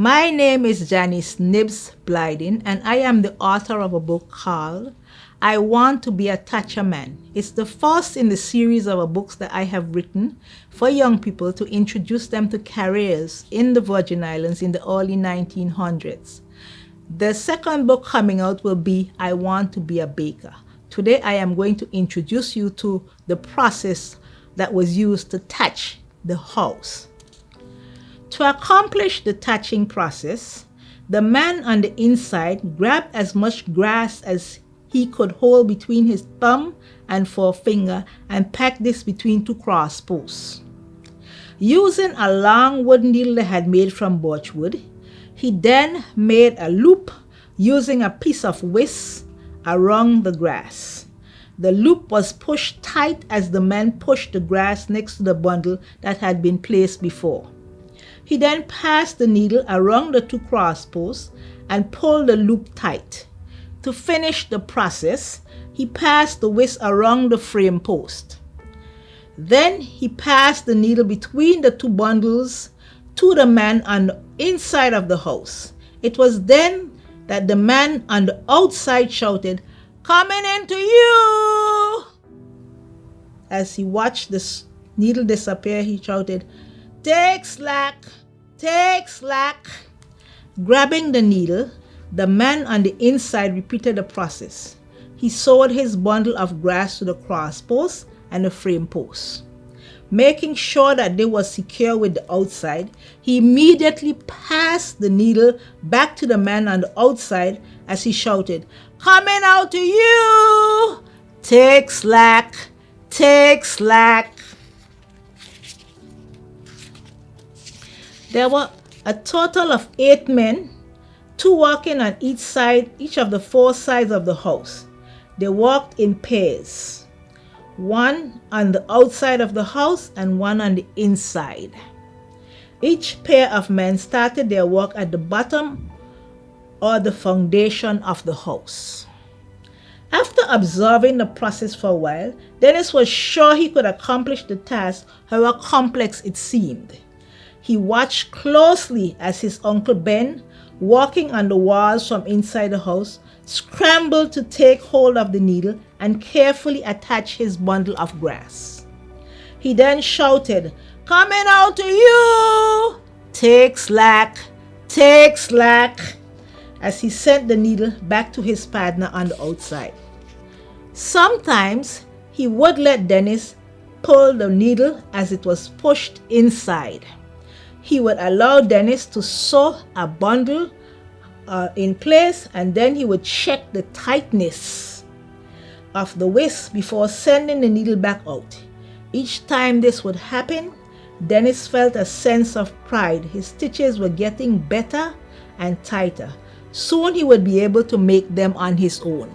My name is Janice Nibs Blyden, and I am the author of a book called I Want to Be a Thatcher Man. It's the first in the series of books that I have written for young people to introduce them to careers in the Virgin Islands in the early 1900s. The second book coming out will be I Want to Be a Baker. Today I am going to introduce you to the process that was used to thatch the house. To accomplish the thatching process, the man on the inside grabbed as much grass as he could hold between his thumb and forefinger and packed this between two cross posts. Using a long wooden needle they had made from birch wood, he then made a loop using a piece of whisk around the grass. The loop was pushed tight as the man pushed the grass next to the bundle that had been placed before. He then passed the needle around the two cross posts and pulled the loop tight. To finish the process, he passed the whisk around the frame post. Then he passed the needle between the two bundles to the man on the inside of the house. It was then that the man on the outside shouted, "Coming into you!" As he watched the needle disappear, he shouted, "Take slack, take slack." Grabbing the needle, the man on the inside repeated the process. He sewed his bundle of grass to the cross post and the frame post. Making sure that they were secure with the outside, he immediately passed the needle back to the man on the outside as he shouted, "Coming out to you! Take slack, take slack." There were a total of 8 men, 2 walking on each of the 4 sides of the house. They walked in pairs, 1 on the outside of the house and 1 on the inside. Each pair of men started their work at the bottom or the foundation of the house. After observing the process for a while, Dennis was sure he could accomplish the task, however complex it seemed. He watched closely as his uncle Ben, walking on the walls from inside the house, scrambled to take hold of the needle and carefully attach his bundle of grass. He then shouted, "Coming out to you! Take slack, take slack," as he sent the needle back to his partner on the outside. Sometimes he would let Dennis pull the needle as it was pushed inside. He would allow Dennis to sew a bundle in place, and then he would check the tightness of the whisk before sending the needle back out. Each time this would happen, Dennis felt a sense of pride. His stitches were getting better and tighter. Soon he would be able to make them on his own.